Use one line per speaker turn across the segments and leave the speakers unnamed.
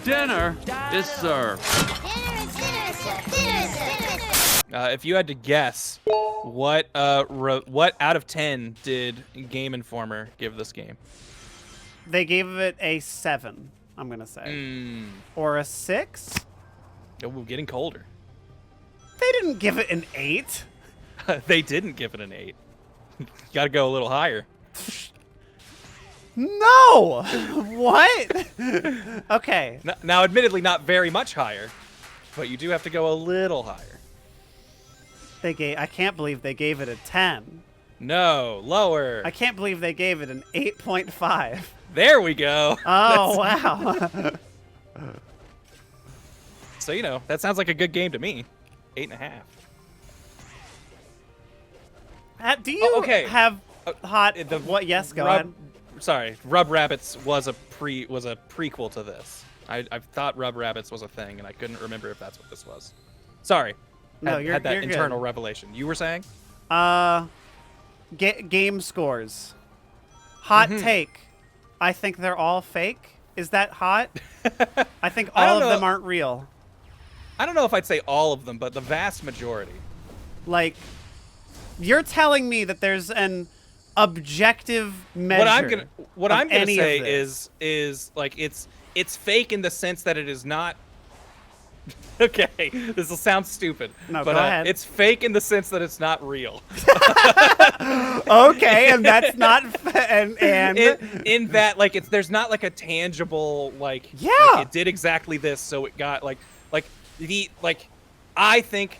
Dinner is served.
If you had to guess, what out of 10 did Game Informer give this game?
They gave it a 7, I'm going to say. Or a 6?
Oh, we're getting colder.
They didn't give it an 8.
They didn't give it an 8. You gotta go a little higher.
No! What? Okay.
Now, admittedly, not very much higher, but you do have to go a little higher.
I can't believe they gave it a 10.
No, lower.
I can't believe they gave it an 8.5.
There we go.
Oh, wow.
So, you know, that sounds like a good game to me. 8.5.
Do you have hot...
What?
Yes, go ahead.
Sorry, Rub Rabbits was a prequel to this. I thought Rub Rabbits was a thing, and I couldn't remember if that's what this was. Sorry.
No,
had that
you're
internal
good.
revelation. You were saying?
Game scores. Hot take. I think they're all fake. Is that hot? I think all of them aren't real.
I don't know if I'd say all of them, but the vast majority.
Like, you're telling me that there's an objective measure.
What I'm gonna say is like it's fake in the sense that it is not. Okay, this will sound stupid.
No,
but
go ahead.
It's fake in the sense that it's not real.
Okay, and that's not and
in that like there's not like a tangible like it did exactly this, so it got I think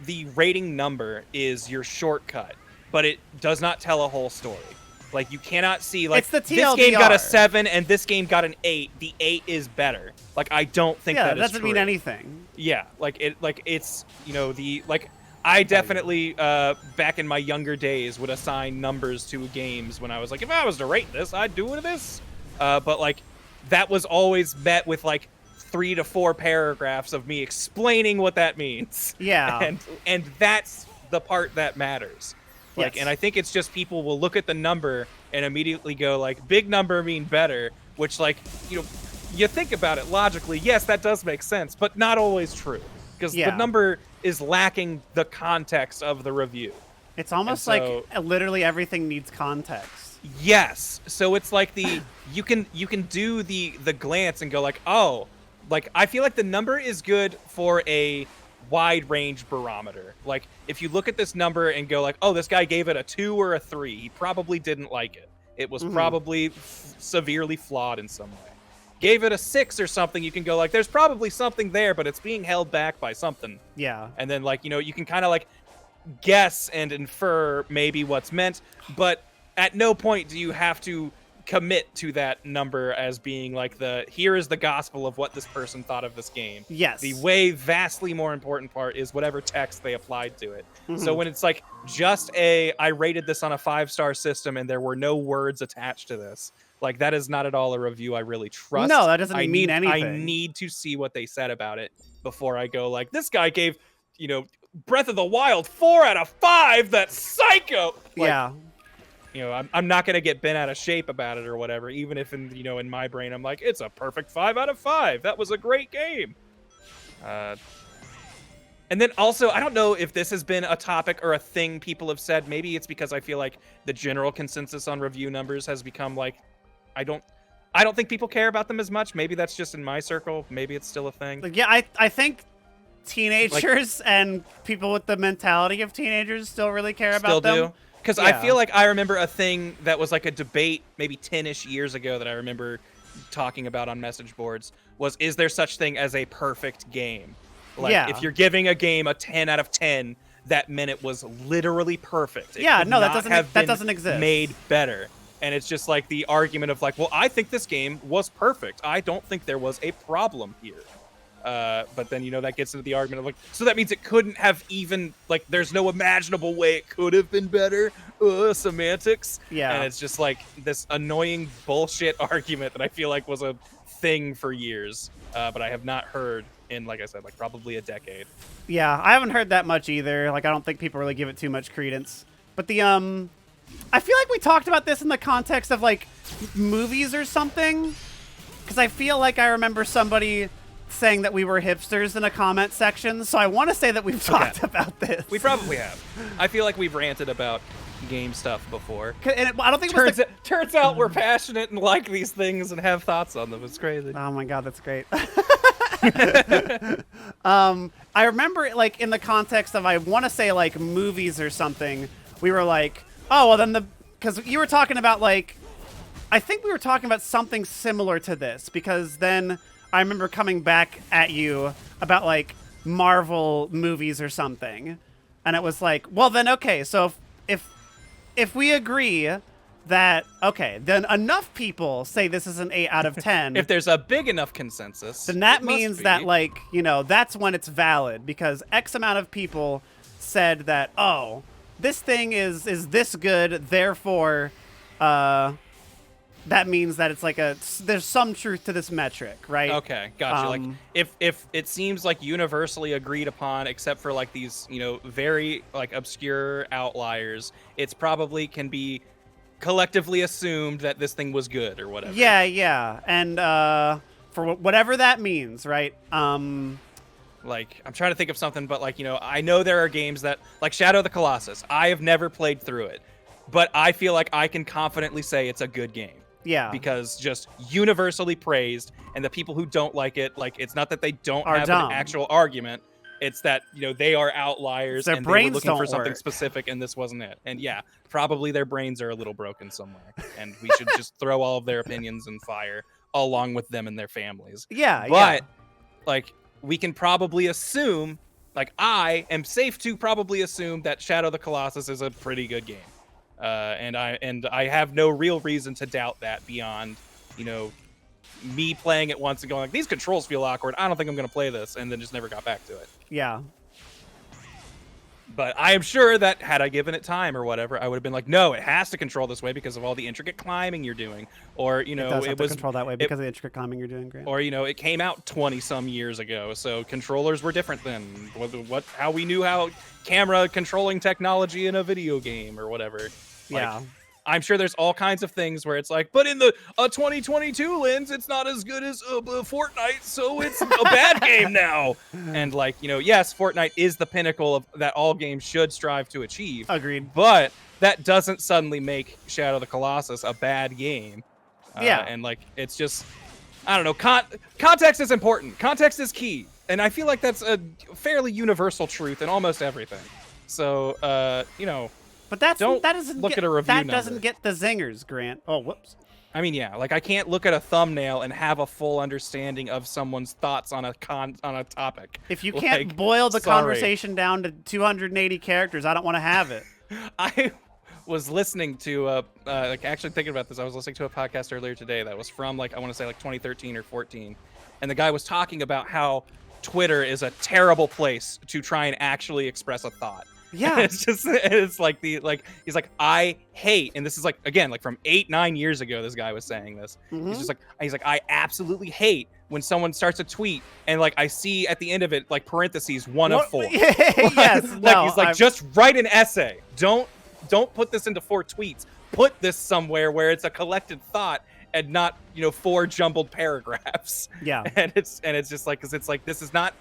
the rating number is your shortcut, but it does not tell a whole story. Like, you cannot see, like,
it's the
this game got a 7 and this game got an 8. The 8 is better. Like, I don't think that is true.
Yeah, that doesn't mean anything.
Yeah, it's, you know, I definitely, back in my younger days, would assign numbers to games when I was like, if I was to rate this, I'd do this. But, like, that was always met with, like, 3 to 4 paragraphs of me explaining what that means.
Yeah.
And that's the part that matters. Like,
yes.
And I think it's just people will look at the number and immediately go like, big number mean better, which, like, you know, you think about it logically, yes, that does make sense, but not always true, because the number is lacking the context of the review.
It's almost like literally everything needs context.
Yes. So it's like you can do the glance and go like, oh, like, I feel like the number is good for a wide range barometer. Like, if you look at this number and go like, oh, this guy gave it a 2 or a 3, he probably didn't like it. It was probably severely flawed in some way. Gave it a 6 or something, you can go like, there's probably something there, but it's being held back by something.
Yeah.
And then, like, you know, you can kind of like guess and infer maybe what's meant, but at no point do you have to commit to that number as being like here is the gospel of what this person thought of this game.
Yes.
The way vastly more important part is whatever text they applied to it. So when it's like just I rated this on a 5-star system and there were no words attached to this, like, that is not at all a review I really trust.
No, that doesn't mean anything.
I need to see what they said about it before I go like, this guy gave, you know, Breath of the Wild 4 out of 5. That's psycho. Like,
yeah.
You know, I'm not gonna get bent out of shape about it or whatever, even if in my brain I'm like, it's a perfect 5 out of 5. That was a great game. And then also, I don't know if this has been a topic or a thing people have said. Maybe it's because I feel like the general consensus on review numbers has become like, I don't think people care about them as much. Maybe that's just in my circle. Maybe it's still a thing.
Like, yeah, I think teenagers and people with the mentality of teenagers still really care about them.
Still do. Because I feel like I remember a thing that was like a debate maybe 10-ish years ago that I remember talking about on message boards was, is there such thing as a perfect game? Like, if you're giving a game a 10 out of 10, that meant it was literally perfect.
That doesn't exist.
Made better. And it's just like the argument of like, well, I think this game was perfect. I don't think there was a problem here. But then, you know, that gets into the argument of like, so that means it couldn't have even, like, there's no imaginable way it could have been better. Semantics.
Yeah.
And it's just like this annoying bullshit argument that I feel like was a thing for years. But I have not heard in, like I said, like probably a decade.
Yeah, I haven't heard that much either. Like, I don't think people really give it too much credence. But the, I feel like we talked about this in the context of, like, movies or something. because I feel like I remember somebody saying that we were hipsters in a comment section, so I want to say that we've talked about this.
We probably have. I feel like we've ranted about game stuff before.
And I don't think
Turns out we're passionate and like these things and have thoughts on them. It's crazy.
Oh my god, that's great. I remember, like, in the context of, I want to say, like, movies or something, we were like, oh, well, then because you were talking about, like, I think we were talking about something similar to this, because then I remember coming back at you about, like, Marvel movies or something, and it was like, well, then, okay, so if we agree that, okay, then enough people say this is an 8 out of 10.
If there's a big enough consensus,
then that means that, like, you know, that's when it's valid, because X amount of people said that, oh, this thing is this good, therefore, that means that it's like there's some truth to this metric, right?
Okay, gotcha. Like, if it seems like universally agreed upon, except for like these, you know, very like obscure outliers, it's probably can be collectively assumed that this thing was good or whatever.
Yeah, and for whatever that means, right?
Like, I'm trying to think of something, but like, you know, I know there are games that, like Shadow of the Colossus, I have never played through it, but I feel like I can confidently say it's a good game.
Yeah.
Because just universally praised, and the people who don't like it, like, it's not that they don't have
dumb.
an actual argument, it's that, you know, they are outliers
Their
and they were
brains
looking for
don't
something
work.
specific and this wasn't it. And yeah, probably their brains are a little broken somewhere, and we should just throw all of their opinions in fire along with them and their families.
Yeah,
but like, we can probably assume, like, I am safe to probably assume that Shadow of the Colossus is a pretty good game. And I have no real reason to doubt that beyond, you know, me playing it once and going like, these controls feel awkward, I don't think I'm going to play this, and then just never got back to it.
Yeah.
But I am sure that had I given it time or whatever, I would have been like, no, it has to control this way because of all the intricate climbing you're doing. Or, you know,
it was controlled that way because of the intricate climbing you're doing, Grant.
Or, you know, it came out 20-some years ago, so controllers were different then. How we knew how camera controlling technology in a video game or whatever. Like,
yeah.
I'm sure there's all kinds of things where it's like, but in the 2022 lens, it's not as good as Fortnite, so it's a bad game now. And like, you know, yes, Fortnite is the pinnacle of that all games should strive to achieve.
Agreed.
But that doesn't suddenly make Shadow of the Colossus a bad game.
Yeah.
And like, it's just, I don't know, context is important. Context is key. And I feel like that's a fairly universal truth in almost everything. So, you know,
but that doesn't
look
get,
at a review
that
number.
doesn't get the zingers, Grant. Oh, whoops.
I mean, yeah, like I can't look at a thumbnail and have a full understanding of someone's thoughts on a topic.
If you can't boil the conversation down to 280 characters, I don't want to have it.
I was listening to like, actually thinking about this. I was listening to a podcast earlier today that was from, like, I want to say like 2013 or 14, and the guy was talking about how Twitter is a terrible place to try and actually express a thought.
Yeah.
It's like he's like, I hate, and this is like, again, like from 8-9 years ago, this guy was saying this.
Mm-hmm.
He's like, I absolutely hate when someone starts a tweet and like I see at the end of it, like, parentheses, 1 of 4.
Yes.
Like,
no,
he's like, just write an essay. Don't put this into 4 tweets. Put this somewhere where it's a collected thought and not, you know, 4 jumbled paragraphs.
Yeah.
And it's just like, because it's like, this is not,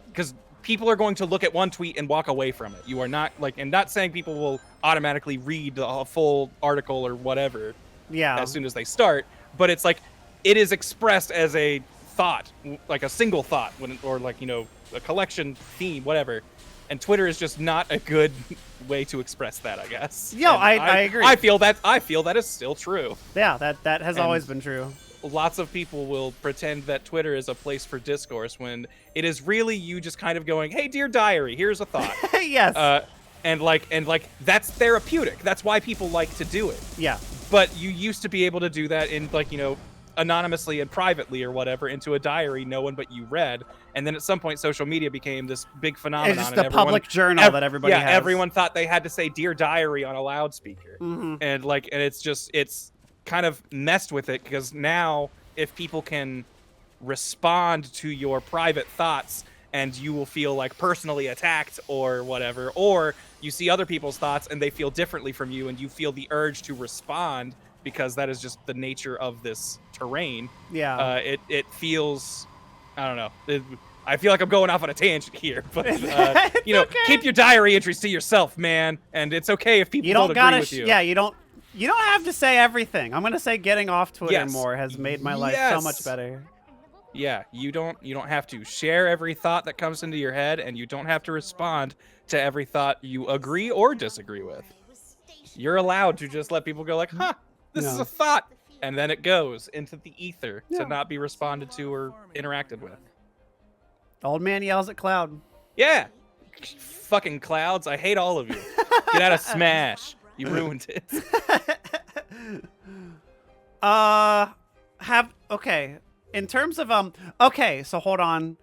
because people are going to look at one tweet and walk away from it. You are not like, and not saying people will automatically read a full article or whatever.
Yeah.
As soon as they start, but it's like, it is expressed as a thought, like a single thought, or like, you know, a collection theme, whatever. And Twitter is just not a good way to express that, I guess.
Yeah, I agree.
I feel that is still true.
Yeah, that has always been true.
Lots of people will pretend that Twitter is a place for discourse when it is really you just kind of going, hey, dear diary, here's a thought.
Yes.
And like that's therapeutic. That's why people like to do it.
Yeah.
But you used to be able to do that in, like, you know, anonymously and privately or whatever, into a diary no one but you read. And then at some point social media became this big phenomenon.
It's just a public journal that everybody has.
Everyone thought they had to say dear diary on a loudspeaker.
Mm-hmm.
And like, and it's kind of messed with it, because now if people can respond to your private thoughts and you will feel like personally attacked or whatever, or you see other people's thoughts and they feel differently from you and you feel the urge to respond because that is just the nature of this terrain.
Yeah.
It feels, I don't know. I feel like I'm going off on a tangent here, but keep your diary entries to yourself, man. And it's okay if people don't agree with you.
Yeah, you don't have to say everything. I'm gonna say getting off Twitter more has made my life so much better.
Yeah, you don't have to share every thought that comes into your head, and you don't have to respond to every thought you agree or disagree with. You're allowed to just let people go like, huh, this is a thought, and then it goes into the ether to not be responded to or interacted with.
Old man yells at Cloud.
Yeah, fucking clouds, I hate all of you. Get out of Smash. You ruined it.
Okay. In terms of okay, so hold on.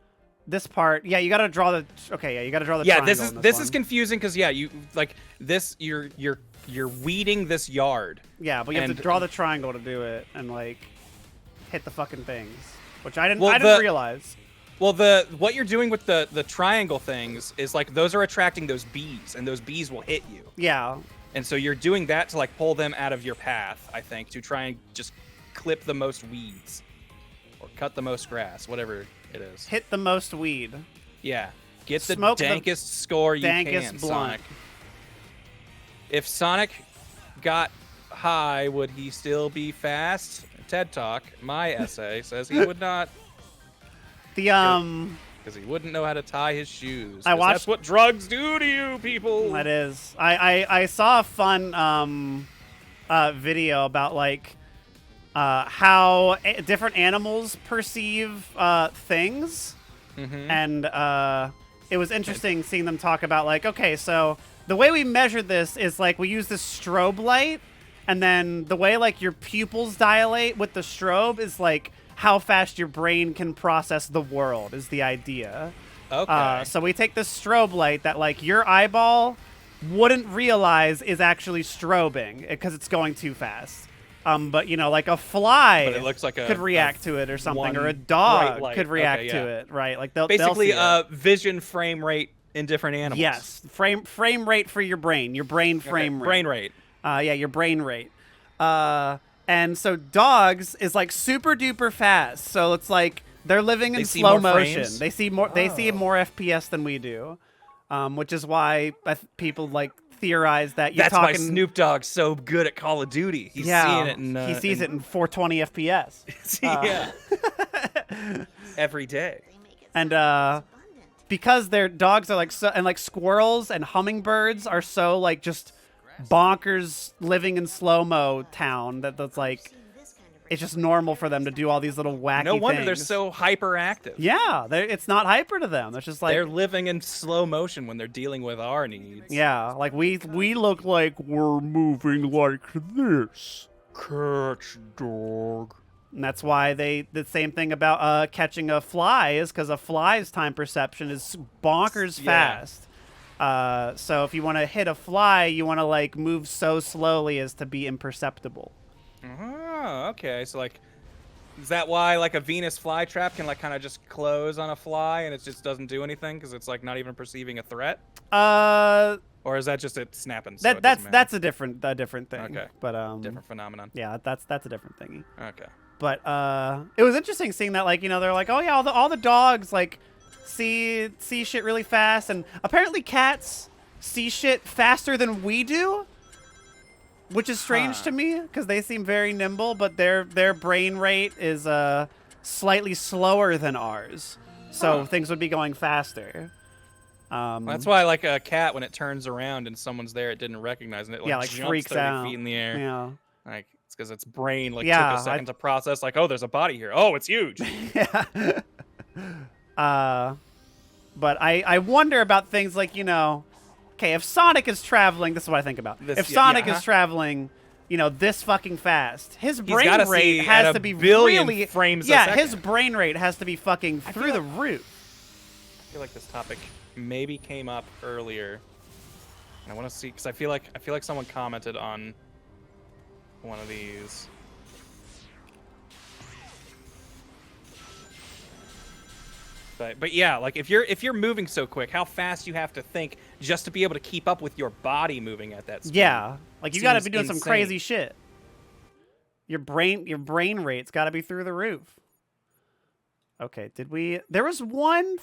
This part, you gotta draw the triangle.
Yeah, this is confusing because you like this. You're weeding this yard.
Yeah, but you have to draw the triangle to do it and like hit the fucking things, which I didn't realize.
Well, what you're doing with the triangle things is like those are attracting those bees, and those bees will hit you.
Yeah.
And so you're doing that to like pull them out of your path, I think, to try and just clip the most weeds or cut the most grass, whatever it is.
Hit the most weed.
Yeah. Get the dankest score you can,
blunt.
Sonic. If Sonic got high, would he still be fast? TED Talk, my essay, says he would not. Because he wouldn't know how to tie his shoes. That's what drugs do to you, people.
That is. I saw a fun video about like how different animals perceive things, and it was interesting seeing them talk about like, okay, so the way we measure this is like we use this strobe light, and then the way like your pupils dilate with the strobe is like how fast your brain can process the world is the idea.
Okay.
So we take this strobe light that like your eyeball wouldn't realize is actually strobing because it's going too fast. But like a fly
but it looks like
could react to it or something, or a dog could react to it, right? Like
basically
they'll see
vision frame rate in different animals.
Yes, frame rate for your brain frame rate.
Brain rate.
Your brain rate. And so dogs is like super duper fast. So it's like they're living in slow motion. They see more. They see more FPS than we do, which is why people like theorize that you're talking.
That's why Snoop Dogg's so good at Call of Duty. He's seeing it.
He sees it in 420 FPS.
Yeah. Every day.
And because their dogs are like so, and like squirrels and hummingbirds are so like just bonkers living in slow-mo town that's like it's just normal for them to do all these little wacky
No wonder
things.
they're so hyperactive.
Yeah, it's not hyper to them. It's just like
they're living in slow motion when they're dealing with our needs.
Yeah, like we look like we're moving like this. Catch dog. And that's why the same thing about catching a fly is because a fly's time perception is bonkers fast. So if you want to hit a fly, you want to like move so slowly as to be imperceptible.
Oh, okay. So like, is that why like a Venus flytrap can like kind of just close on a fly and it just doesn't do anything because it's like not even perceiving a threat? Or is that just it snapping? So
that's a different thing.
Okay.
But
different phenomenon.
Yeah, that's a different thingy.
Okay.
But it was interesting seeing that like they're like, oh yeah, all the dogs like see shit really fast, and apparently cats see shit faster than we do, which is strange to me because they seem very nimble, but their brain rate is slightly slower than ours, so things would be going faster.
That's why like a cat, when it turns around and someone's there, it didn't recognize, and it like jumps
freaks
30
out.
feet in the air.
Yeah,
like it's because its brain like took a second to process, like, oh, there's a body here. Oh, it's huge.
Yeah. But I wonder about things like, okay, if Sonic is traveling, this is what I think about. If Sonic is traveling, this fucking fast, his brain rate has to be really
frames a second.
His brain rate has to be fucking through the roof.
I feel like this topic maybe came up earlier. And I want to see, because I feel like someone commented on one of these. But yeah, like if you're moving so quick, how fast you have to think just to be able to keep up with your body moving at that speed.
Yeah, like you got to be doing some crazy shit. Your brain rate's got to be through the roof. Okay, did we? There was one.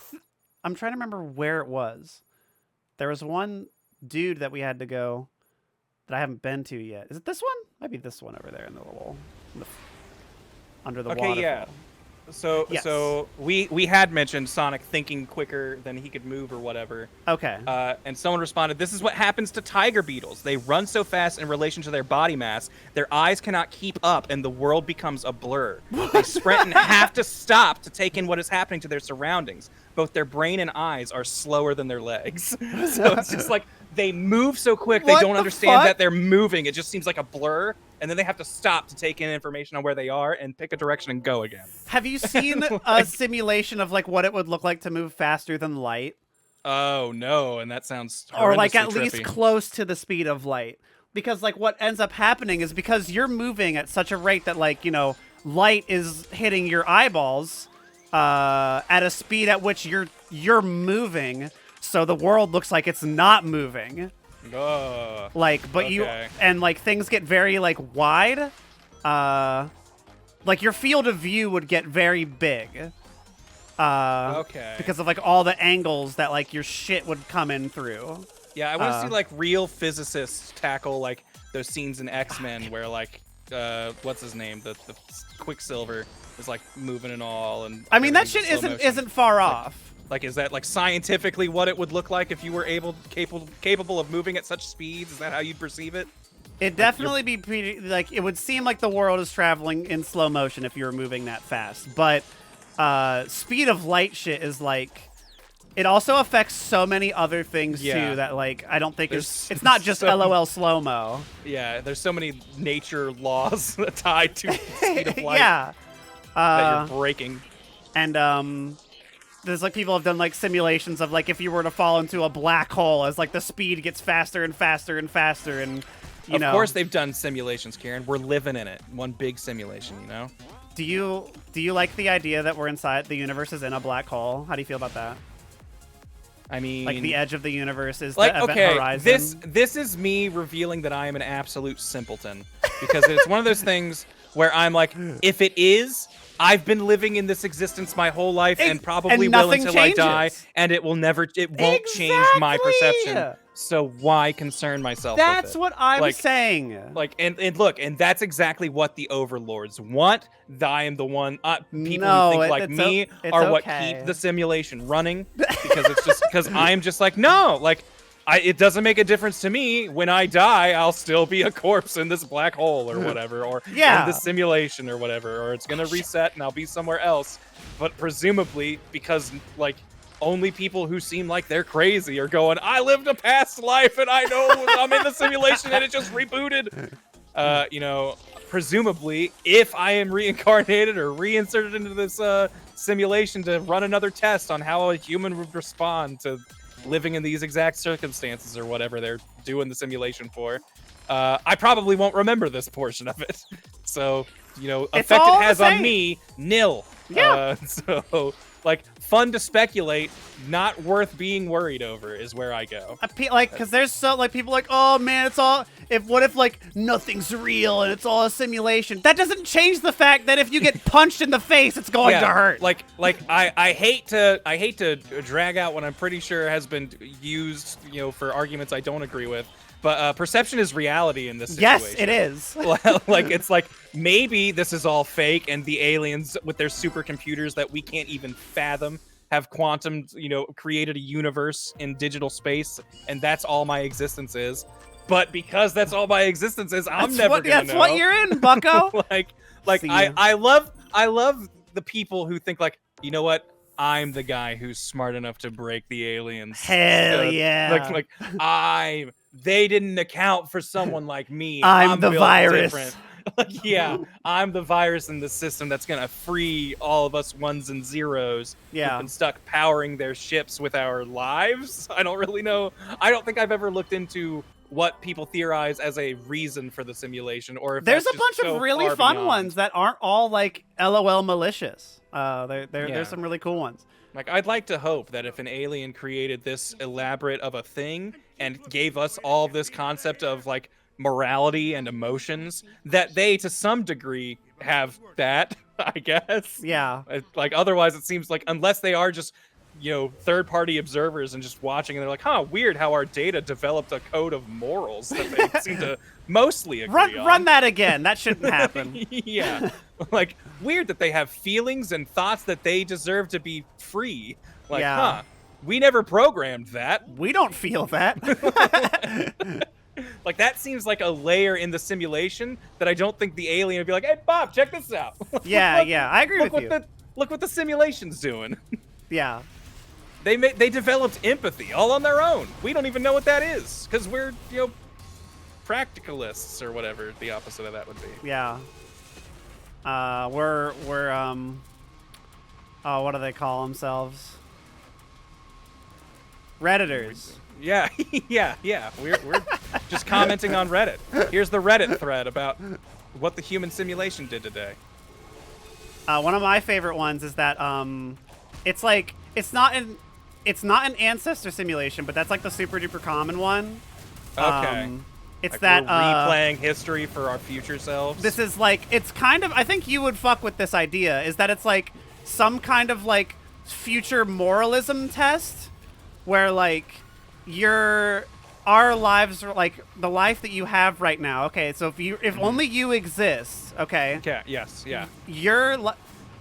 I'm trying to remember where it was. There was one dude that we had to go that I haven't been to yet. Is it this one? Might be this one over there in the little under the waterfall.
Yeah. So
Yes.
so we had mentioned Sonic thinking quicker than he could move or whatever.
Okay.
And someone responded, "This is what happens to tiger beetles. They run so fast in relation to their body mass, their eyes cannot keep up, and the world becomes a blur. They sprint and have to stop to take in what is happening to their surroundings. Both their brain and eyes are slower than their legs." So it's just like they move so quick,
What
they don't
the
understand
fuck?
that they're moving. It just seems like a blur. And then they have to stop to take in information on where they are and pick a direction and go again.
Have you seen a simulation of like what it would look like to move faster than light?
Oh no, and that sounds
Or like at
horrendously
least
trippy.
close to the speed of light. Because like what ends up happening is because you're moving at such a rate that like, you know, light is hitting your eyeballs at a speed at which you're moving, so the world looks like it's not moving.
Ugh.
Like, but you
Okay.
and like things get very like wide. Like your field of view would get very big.
Okay.
Because of like all the angles that like your shit would come in through.
Yeah, I want to see like real physicists tackle like those scenes in X-Men where like what's his name, the Quicksilver is like moving and all, and
I mean that
everything's
shit
in slow motion.
isn't far off.
Like, is that like scientifically what it would look like if you were capable of moving at such speeds? Is that how you'd perceive it?
It'd definitely be pretty, like it would seem like the world is traveling in slow motion if you were moving that fast. But speed of light shit is like it also affects so many other things
Yeah.
too that like I don't think
There's
it's not just
so-
LOL slow mo.
Yeah, there's so many nature laws tied to the speed of light
Yeah.
that you're breaking.
And there's like people have done like simulations of like if you were to fall into a black hole as like the speed gets faster and faster and faster and you know.
Of course they've done simulations, Karen. We're living in it. One big simulation, you know?
Do you like the idea that we're inside the universe is in a black hole? How do you feel about that?
I mean,
Like the edge of the universe is
like,
the event
okay,
horizon.
this is me revealing that I am an absolute simpleton. Because it's one of those things where I'm like, if it is, I've been living in this existence my whole life and probably will
nothing
until I die,
changes.
and it won't change my perception. So why concern myself with
That's
it?
what I'm
Like-
saying.
Like, and look, and that's exactly what the overlords want. I am the one. People
No,
who think like
it's
me
it's
are what
okay.
keep the simulation running, because it's just because I'm just like, no, like, it doesn't make a difference to me. When I die, I'll still be a corpse in this black hole or whatever, or
Yeah.
in this simulation or whatever, or it's gonna reset and I'll be somewhere else. But presumably, because like only people who seem like they're crazy are going, I lived a past life and I know I'm in the simulation and it just rebooted. You know, presumably, if I am reincarnated or reinserted into this simulation to run another test on how a human would respond to living in these exact circumstances or whatever they're doing the simulation for, I probably won't remember this portion of it. So, you know,
It's
effect
all
it
the
has on
same.
me, nil.
Yeah.
So, like, fun to speculate, not worth being worried over is where I go.
Like, because there's so like people like, oh man, it's all. What if like nothing's real and it's all a simulation? That doesn't change the fact that if you get punched in the face, it's going to hurt.
Like I hate to drag out what I'm pretty sure has been used, you know, for arguments I don't agree with. But perception is reality in this situation.
Yes, it is.
Like, it's like, maybe this is all fake and the aliens with their supercomputers that we can't even fathom have quantum, you know, created a universe in digital space, and that's all my existence is. But because that's all my existence is, I'm never gonna know.
That's what you're in, bucko.
like
See ya.
I love the people who think like, you know what? I'm the guy who's smart enough to break the aliens.
Hell yeah.
Like they didn't account for someone like me.
I'm the
built
virus.
different. Like, yeah, I'm the virus in the system that's gonna free all of us ones and zeros
Yeah.
who've been stuck powering their ships with our lives. I don't really know. I don't think I've ever looked into what people theorize as a reason for the simulation, or if
There's a
that's
bunch
just so
of really
far
fun
beyond.
ones that aren't all like LOL malicious.
Yeah.
There's some really cool ones.
Like, I'd like to hope that if an alien created this elaborate of a thing and gave us all this concept of, like, morality and emotions, that they to some degree have that, I guess.
Yeah.
Like otherwise it seems like unless they are just third-party observers and just watching and they're like, huh, weird how our data developed a code of morals that they seem to mostly agree on.
Run that again. That shouldn't happen.
Yeah. Like weird that they have feelings and thoughts that they deserve to be free. Like, huh, we never programmed that.
We don't feel that.
Like that seems like a layer in the simulation that I don't think the alien would be like, hey Bob, check this out.
Yeah, I agree with you.
Look what the simulation's doing.
Yeah.
They developed empathy all on their own. We don't even know what that is because we're practicalists or whatever the opposite of that would be.
Yeah. We're oh, what do they call themselves? Redditors.
Yeah, yeah. We're just commenting on Reddit. Here's the Reddit thread about what the human simulation did today.
One of my favorite ones is that it's like it's not an ancestor simulation, but that's like the super duper common one.
Okay.
It's
like
that
we're replaying history for our future selves.
This is like it's kind of I think you would fuck with this idea is that it's like some kind of like future moralism test where like our lives are like the life that you have right now. Okay, so if only you exist, okay?
Okay, yes, yeah.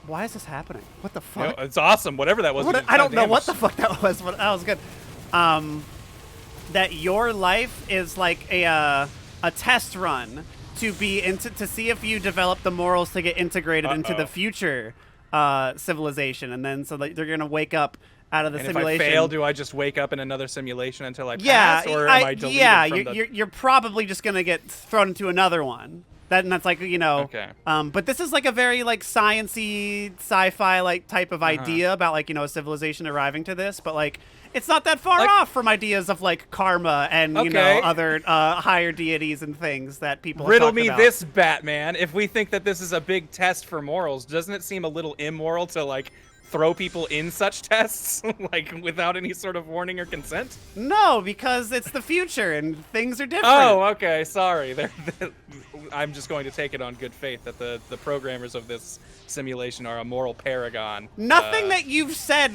Why is this happening? What the fuck?
It's awesome. Whatever that was.
I don't know what the fuck that was, but that was good. That your life is like a test run to see if you develop the morals to get integrated into the future civilization, and then so that they're gonna wake up out of the simulation.
If I fail, do I just wake up in another simulation until I pass, or am I deleted from
you're probably just gonna get thrown into another one. That's like
Okay.
But this is like a very like sciencey, sci-fi like type of idea about like a civilization arriving to this, but like it's not that far off from ideas of like karma and other higher deities and things that people
riddle
have
me
about.
this, Batman. If we think that this is a big test for morals, doesn't it seem a little immoral to like throw people in such tests like without any sort of warning or consent?
No, because it's the future and things are different.
Oh, okay. Sorry. I'm just going to take it on good faith that the programmers of this simulation are a moral paragon.
Nothing that you've said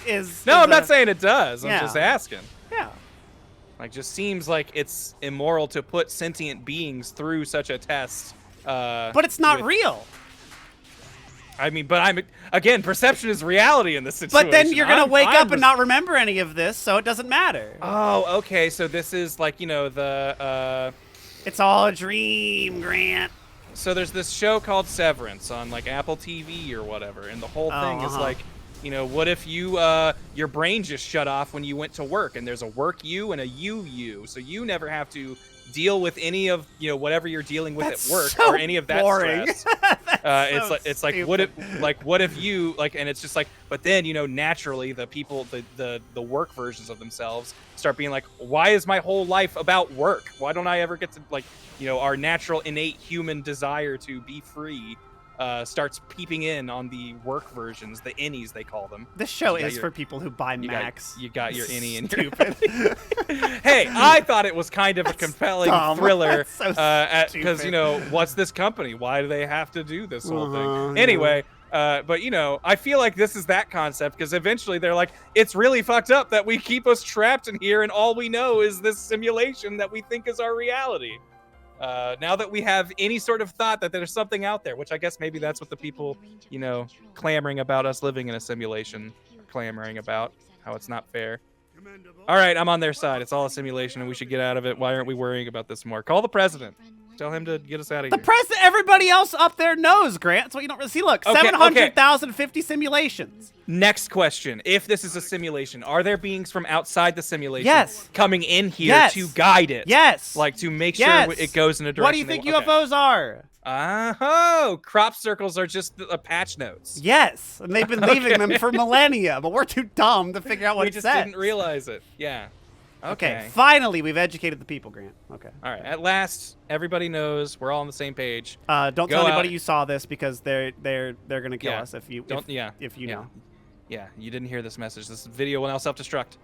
is.
No, I'm not saying it does. I'm just asking.
Yeah.
Like, just seems like it's immoral to put sentient beings through such a test.
But it's not real.
I mean, but again, perception is reality in this situation.
But then you're going to wake up and not remember any of this, so it doesn't matter.
Oh, okay. So this is like, the...
It's all a dream, Grant.
So there's this show called Severance on like Apple TV or whatever, and the whole thing is like, what if your brain just shut off when you went to work, and there's a work you and a you, so you never have to deal with any of whatever you're dealing with at work or any of that stress. It's like what if you and it's just like, but then naturally the people the work versions of themselves start being like, why is my whole life about work? Why don't I ever get to our natural innate human desire to be free starts peeping in on the work versions, the innies they call them.
This show is for people who buy Macs.
You got your innie in
stupid.
Hey, I thought it was kind of a compelling thriller because
so
what's this company? Why do they have to do this whole thing? Anyway, but I feel like this is that concept because eventually they're like, it's really fucked up that we keep us trapped in here and all we know is this simulation that we think is our reality. Now that we have any sort of thought that there's something out there, which I guess maybe that's what the people, clamoring about us living in a simulation, clamoring about how it's not fair. All right, I'm on their side. It's all a simulation and we should get out of it. Why aren't we worrying about this more? Call the president. Tell him to get us out of here.
The president, everybody else up there knows, Grant. That's what you don't really see. Look, 700,050 simulations.
Next question. If this is a simulation, are there beings from outside the simulation coming in here to guide it?
Yes.
Like to make sure it goes in a direction.
What do you think UFOs are?
Crop circles are just patch notes.
Yes, and they've been leaving them for millennia, but we're too dumb to figure out what it says.
We just didn't realize it. Yeah.
Okay, finally, we've educated the people, Grant. Okay.
All right. At last, everybody knows we're all on the same page.
Don't tell anybody you saw this because they're gonna kill us if you know.
Yeah, you didn't hear this message. This video will now self-destruct.